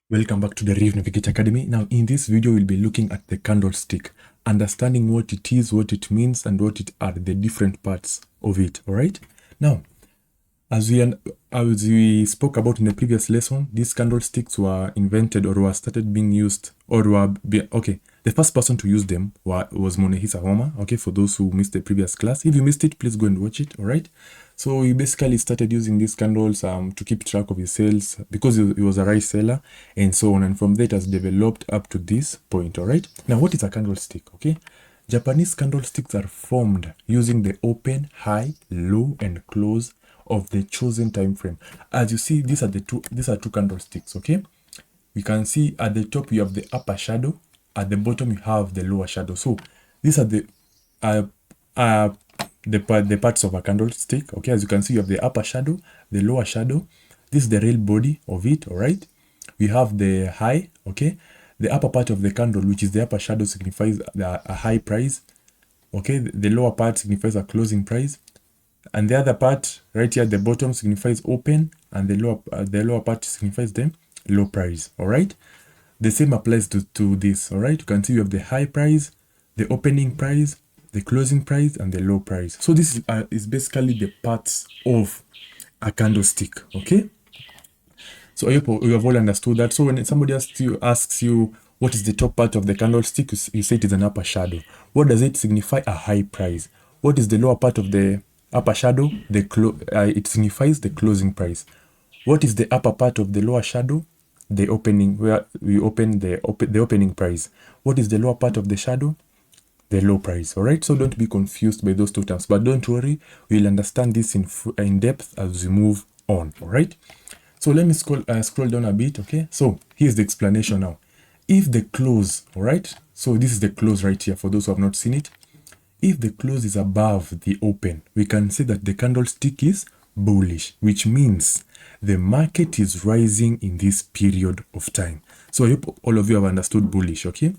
Welcome back to the DerivNavigatorAcademy. Now, in this video, we'll be looking at the candlestick, understanding what it is, what it means, and what it are the different parts of it. All right. Now, as we spoke about in the previous lesson, these candlesticks were invented or were started being used the first person to use them was Monehisa Homer. Okay, for those who missed the previous class, if you missed it, please go and watch it. All right. So he basically started using these candles to keep track of his sales because he was a rice seller and so on. And from there, it has developed up to this point. All right. Now, what is a candlestick? Okay. Japanese candlesticks are formed using the open, high, low, and close of the chosen time frame. As you see, these are two candlesticks. Okay. We can see at the top you have the upper shadow. At the bottom you have the lower shadow. So these are the parts of a candlestick. Okay, as you can see, you have the upper shadow, the lower shadow. This is the real body of it. All right, we have the high. Okay, the upper part of the candle, which is the upper shadow, signifies a high price. Okay, the lower part signifies a closing price, and the other part right here at the bottom signifies open, and the lower part signifies the low price. All right, the same applies to this. All right, you can see you have the high price, the opening price, the closing price, and the low price. So this is basically the parts of a candlestick. Okay, so I hope you have all understood that. So when somebody asks you what is the top part of the candlestick, you say it is an upper shadow. What does it signify? A high price. What is the lower part of the upper shadow? It signifies the closing price. What is the upper part of the lower shadow? The opening, where we open the opening price. What is the lower part of the shadow? The low price. All right, so don't be confused by those two terms, but don't worry, we'll understand this in depth as we move on. All right, so let me scroll down a bit. Okay, so here's the explanation now. If the close, all right, so this is the close right here for those who have not seen it. If the close is above the open, we can say that the candlestick is bullish, which means the market is rising in this period of time. So I hope all of you have understood bullish. Okay,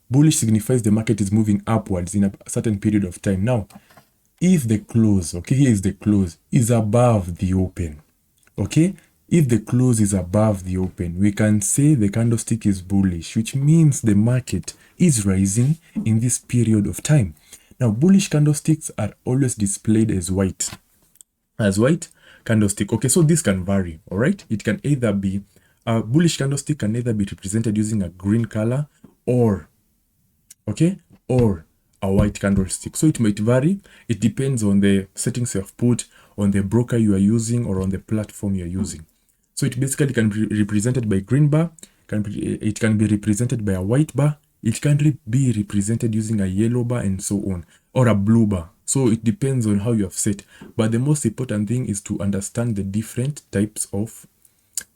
bullish signifies the market is moving upwards in a certain period of time. Now, if the close, okay, here is the close, is above the open, okay, if the close is above the open, we can say the candlestick is bullish, which means the market is rising in this period of time. Now, bullish candlesticks are always displayed as white candlestick. Okay, so this can vary. All right, it can either be a bullish candlestick can either be represented using a green color or a white candlestick. So it might vary. It depends on the settings you have put, on the broker you are using, or on the platform you are using. So it basically can be represented by green bar. It can be represented by a white bar. It can be represented using a yellow bar and so on, or a blue bar. So it depends on how you have set. But the most important thing is to understand the different types of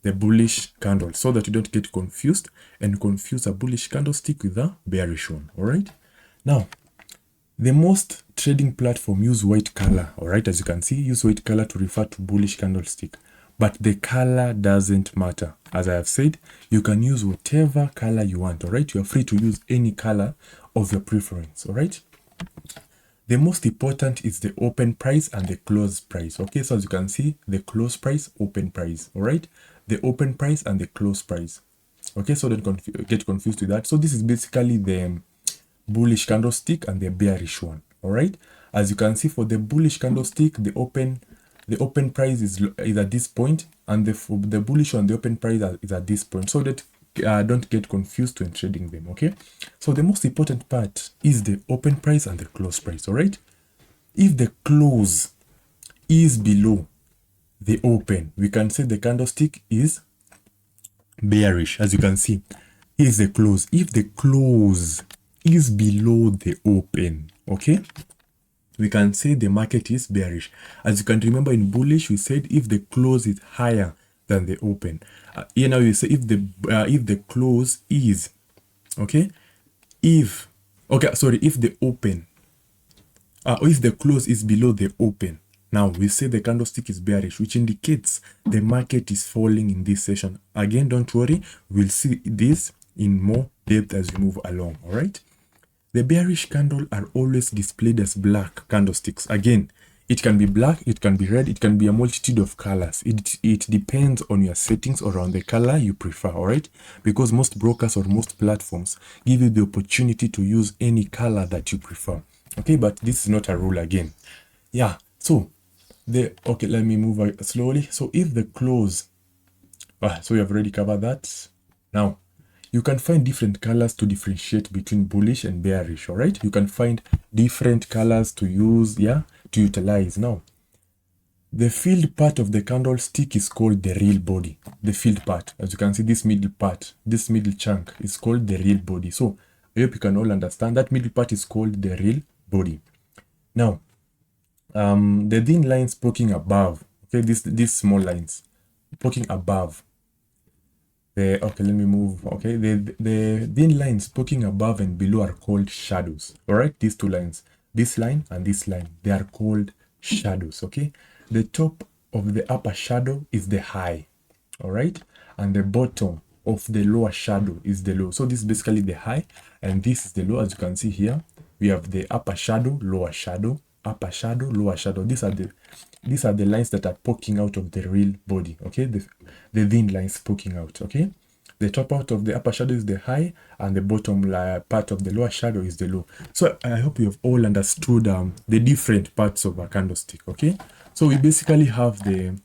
the bullish candle so that you don't get confused and confuse a bullish candlestick with a bearish one. All right. Now, the most trading platform use white color. All right. As you can see, use white color to refer to bullish candlestick. But the color doesn't matter. As I have said, you can use whatever color you want. All right. You are free to use any color of your preference. All right. The most important is the open price and the close price. Okay, so as you can see, the close price, open price. All right, the open price and the close price. Okay, so don't get confused with that. So this is basically the bullish candlestick and the bearish one. All right, as you can see, for the bullish candlestick, the open price is at this point, and the bullish one, the open price is at this point. So that don't get confused when trading them. Okay, so the most important part is the open price and the close price. All right, if the close is below the open, we can say the candlestick is bearish. As you can see, here's the close. If the close is below the open, okay, we can say the market is bearish. As you can remember, in bullish we said if the close is higher than the open. Here now you say if the close is if the open if the close is below the open, now we say the candlestick is bearish, which indicates the market is falling in this session. Again, don't worry, we'll see this in more depth as we move along. All right, the bearish candle are always displayed as black candlesticks. Again, It can be black, it can be red, it can be a multitude of colors. It depends on your settings or on the color you prefer, all right? Because most brokers or most platforms give you the opportunity to use any color that you prefer. Okay, but this is not a rule again. Yeah, so okay, let me move slowly. So if the close, so we have already covered that. Now, you can find different colors to differentiate between bullish and bearish, all right? You can find different colors to use, yeah, to utilize. Now, the filled part of the candlestick is called the real body. The filled part, as you can see, this middle part, this middle chunk is called the real body. So I hope you can all understand that middle part is called the real body. Now, the thin lines poking above, okay, these small lines poking above. Okay, let me move. Okay, the thin lines poking above and below are called shadows. All right, these two lines, this line and this line, they are called shadows. Okay, the top of the upper shadow is the high, all right, and the bottom of the lower shadow is the low. So this is basically the high and this is the low. As you can see here, we have the upper shadow, lower shadow, upper shadow, lower shadow. These are the lines that are poking out of the real body. Okay, the thin lines poking out. Okay, the top part of the upper shadow is the high and the bottom part of the lower shadow is the low. So I hope you have all understood the different parts of a candlestick. Okay, so we basically have the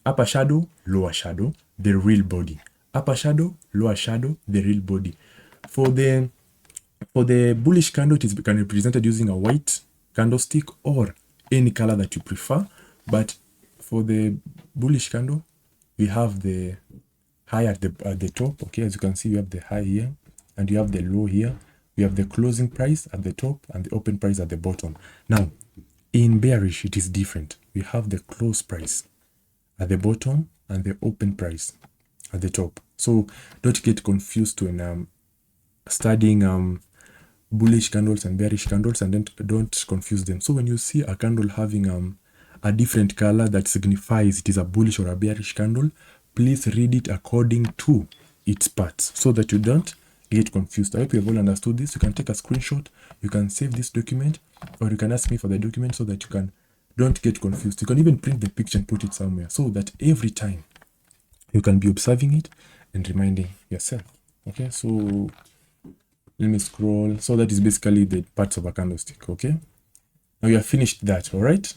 upper shadow, lower shadow, the real body. Upper shadow, lower shadow, the real body. For the bullish candle, it can be represented using a white candlestick or any color that you prefer. But for the bullish candle, we have the high at the top. Okay, as you can see, we have the high here and you have the low here. We have the closing price at the top and the open price at the bottom. Now, in bearish, it is different. We have the close price at the bottom and the open price at the top. So don't get confused when studying bullish candles and bearish candles, and don't confuse them. So when you see a candle having a different color that signifies it is a bullish or a bearish candle, please read it according to its parts so that you don't get confused. I hope you have all understood this. You can take a screenshot, you can save this document, or you can ask me for the document so that you don't get confused. You can even print the picture and put it somewhere so that every time you can be observing it and reminding yourself. Okay, so let me scroll. So that is basically the parts of a candlestick. Okay, now you have finished that. All right,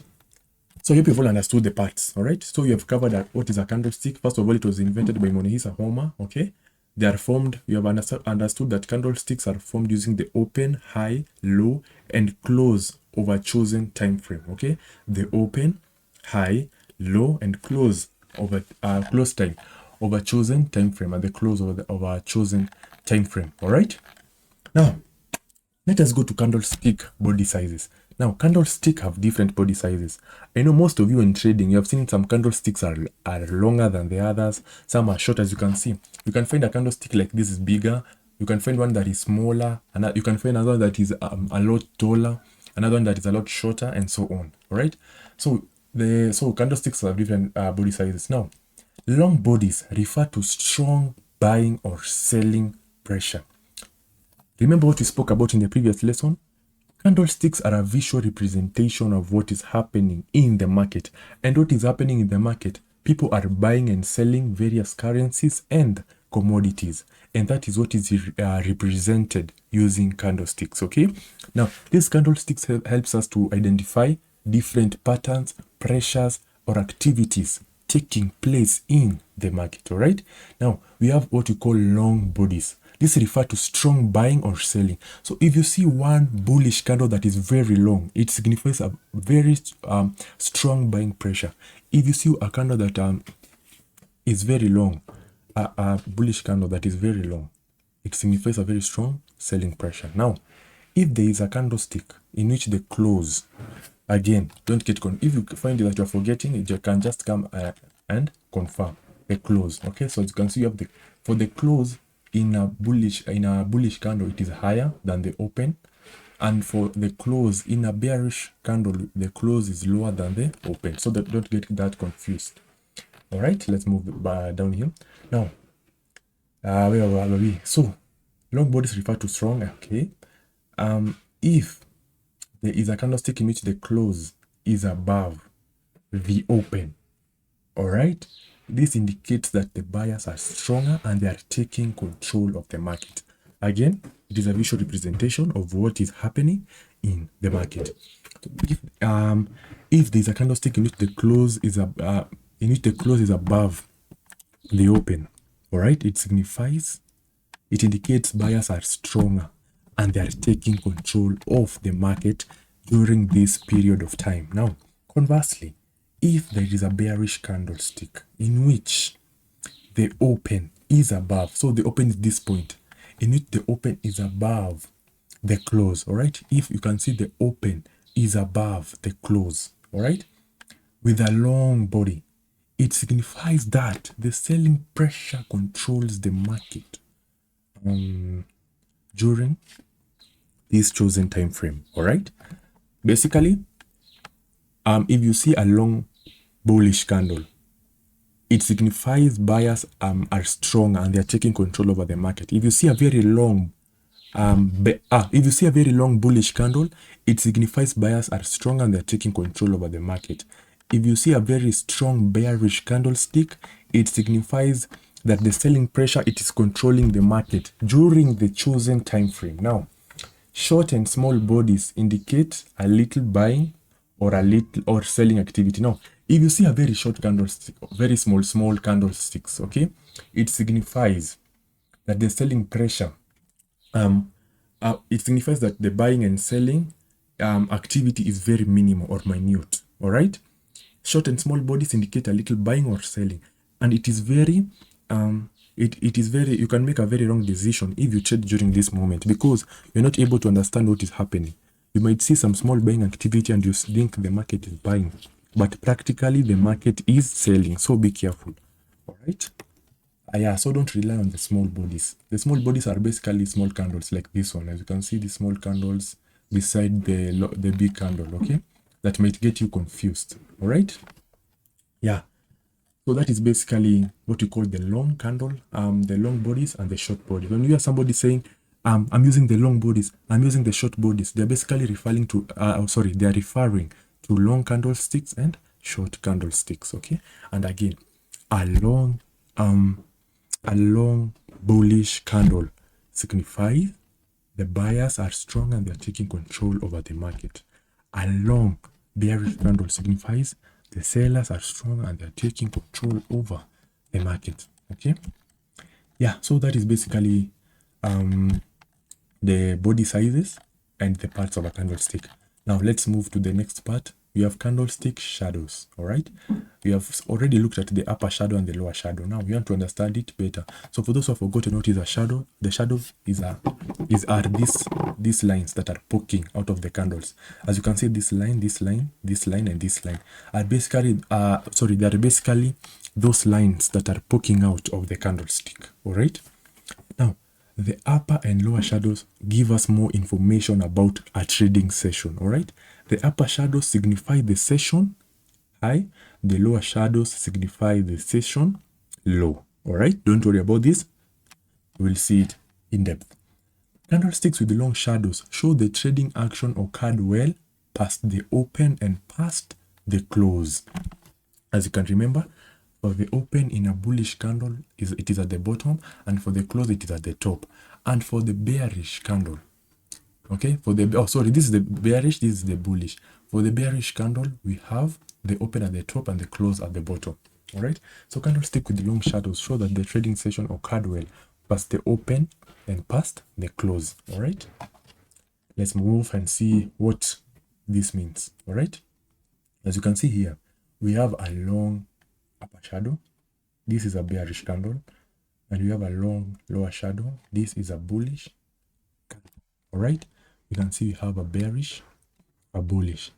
so I hope you've all understood the parts. All right, so you have covered what is a candlestick. First of all, it was invented by Monehisa Homer. Okay, they are formed. You have understood that candlesticks are formed using the open, high, low, and close over a chosen time frame. Okay, the open, high, low, and close over close time over chosen time frame, and the close over a chosen time frame. All right, now let us go to candlestick body sizes. Now, candlesticks have different body sizes. I know most of you in trading, you have seen some candlesticks are longer than the others. Some are short, as you can see. You can find a candlestick like this is bigger. You can find one that is smaller. And you can find another that is a lot taller. Another one that is a lot shorter, and so on. All right. So candlesticks have different body sizes. Now, long bodies refer to strong buying or selling pressure. Remember what we spoke about in the previous lesson? Candlesticks are a visual representation of what is happening in the market. And what is happening in the market? People are buying and selling various currencies and commodities. And that is what is represented using candlesticks, okay? Now, these candlesticks helps us to identify different patterns, pressures, or activities taking place in the market, all right? Now, we have what we call long bodies. This refers to strong buying or selling. So if you see one bullish candle that is very long, it signifies a very strong buying pressure. If you see a candle that is very long, a bullish candle that is very long, it signifies a very strong selling pressure. Now, if there is a candlestick in which the close, again, don't get confused. If you find that you're forgetting, you can just come and confirm the close. Okay, so as you can see, you have for the close in a bullish candle, it is higher than the open, and for the close in a bearish candle, the close is lower than the open. So that don't get that confused. All right, let's move down here now. Where were we? So long bodies refer to strong. Okay, if there is a candlestick in which the close is above the open. All right. This indicates that the buyers are stronger and they are taking control of the market. Again, it is a visual representation of what is happening in the market. If there's a candlestick in which the close is above the open, all right, it indicates buyers are stronger and they are taking control of the market during this period of time. Now, conversely, if there is a bearish candlestick in which the open is above, so the open is this point, in which the open is above the close, all right? If you can see the open is above the close, all right, with a long body, it signifies that the selling pressure controls the market during this chosen time frame. All right, basically, if you see a long bullish candle, it signifies buyers are strong and they are taking control over the market. If you see a very long bullish candle, it signifies buyers are strong and they're taking control over the market. If you see a very strong bearish candlestick, it signifies that the selling pressure, it is controlling the market during the chosen time frame. Now, short and small bodies indicate a little buying or selling activity. Now, if you see a very short candlestick, very small candlesticks, okay, it signifies that the selling pressure, it signifies that the buying and selling activity is very minimal or minute. All right, short and small bodies indicate a little buying or selling, and it is very you can make a very wrong decision if you trade during this moment because you're not able to understand what is happening. You might see some small buying activity and you think the market is buying, but practically the market is selling. So be careful. All right. Yeah, so don't rely on the small bodies. The small bodies are basically small candles like this one. As you can see, the small candles beside the big candle, okay? That might get you confused, all right? Yeah, so that is basically what we call the long candle, the long bodies and the short bodies. When you hear somebody saying, I'm using the long bodies, I'm using the short bodies, they're basically referring to, they're referring to long candlesticks and short candlesticks, okay? And again, a long bullish candle signifies the buyers are strong and they're taking control over the market. A long bearish candle signifies the sellers are strong and they're taking control over the market. Okay. Yeah, so that is basically the body sizes and the parts of a candlestick. Now let's move to the next part. We have candlestick shadows. All right, we have already looked at the upper shadow and the lower shadow. Now we want to understand it better. So for those who have forgotten what is a shadow, the shadow are these lines that are poking out of the candles. As you can see, this line, this line, this line, and this line are basically they are basically those lines that are poking out of the candlestick. All right. Now, the upper and lower shadows give us more information about a trading session. All right. The upper shadows signify the session high. The lower shadows signify the session low. All right. Don't worry about this. We'll see it in depth. Candlesticks with long shadows show the trading action occurred well past the open and past the close. As you can remember, for the open in a bullish candle, it is at the bottom, and for the close, it is at the top. And for the bearish candle, okay, this is the bearish, this is the bullish. For the bearish candle, we have the open at the top and the close at the bottom. All right. So candlestick with long shadows show that the trading session occurred well past the open and past the close. All right. Let's move and see what this means. All right. As you can see here, we have a long upper shadow. This is a bearish candle, and we have a long lower shadow. This is a bullish candle. All right. You can see we have a bearish, a bullish.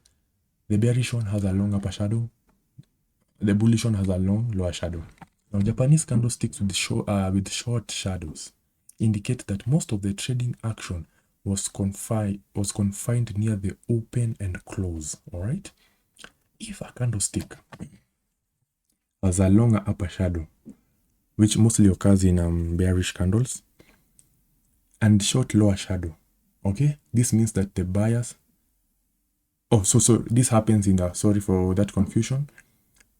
The bearish one has a long upper shadow. The bullish one has a long lower shadow. Now, Japanese candlesticks with short shadows indicate that most of the trading action was confined near the open and close. All right. If a candlestick has a longer upper shadow, which mostly occurs in bearish candles, and short lower shadow, okay, this means that the buyers Oh, so this happens in the, sorry for that confusion.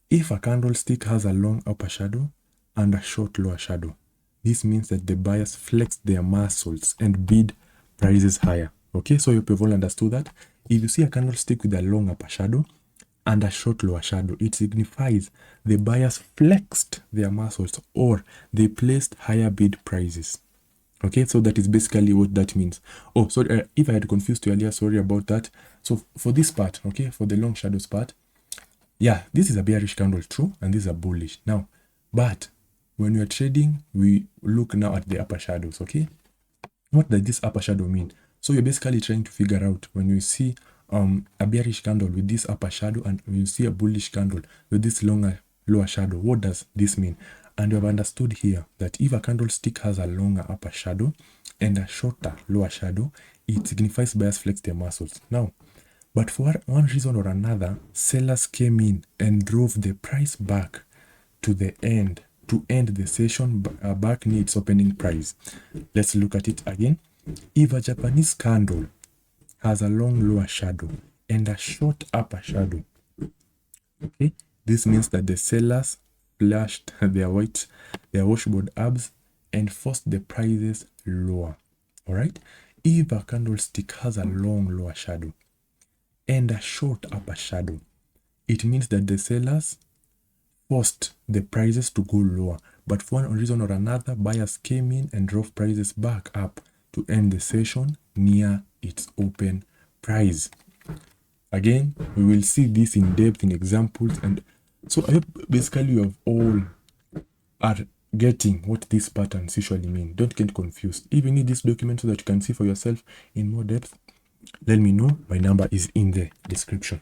If a candlestick has a long upper shadow and a short lower shadow, this means that the buyers flex their muscles and bid prices higher. Okay, so you have all understood that. If you see a candlestick with a long upper shadow and a short lower shadow, it signifies the buyers flexed their muscles or they placed higher bid prices. Okay, so that is basically what that means. Oh, sorry, if I had confused you earlier, sorry about that. So for this part, okay, for the long shadows part, yeah, this is a bearish candle, true, and this is a bullish. Now, but when we are trading, we look now at the upper shadows, okay? What does this upper shadow mean? So you're basically trying to figure out when you see a bearish candle with this upper shadow and you see a bullish candle with this lower shadow, what does this mean? And you have understood here that if a candlestick has a longer upper shadow and a shorter lower shadow, it signifies buyers flex their muscles. Now, but for one reason or another, sellers came in and drove the price back to the end to end the session back near its opening price. Let's look at it again. If a Japanese candle has a long lower shadow and a short upper shadow, okay, this means that the sellers flashed their washboard abs and forced the prices lower. All right. If a candlestick has a long lower shadow and a short upper shadow, it means that the sellers forced the prices to go lower, but for one reason or another, buyers came in and drove prices back up to end the session near its open price. Again, we will see this in depth in examples, and so I hope basically you have all are getting what these patterns usually mean. Don't get confused. If you need this document so that you can see for yourself in more depth, let me know. My number is in the description.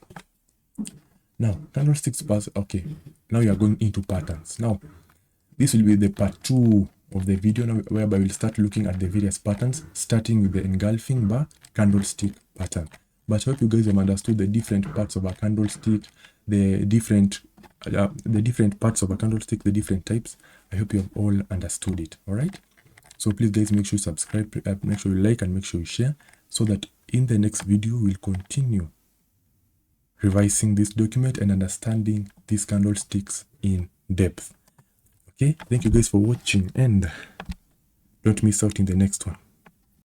Now, candlesticks pass. Okay, now you are going into patterns. Now, this will be the part 2 of the video, now, whereby we'll start looking at the various patterns, starting with the engulfing bar candlestick pattern. But I hope you guys have understood the different parts of a candlestick, the different parts of a candlestick, the different types. I hope you have all understood it. All right. So please, guys, make sure you subscribe, make sure you like, and make sure you share, so that in the next video we'll continue revising this document and understanding these candlesticks in depth. Okay, thank you guys for watching, and don't miss out in the next one.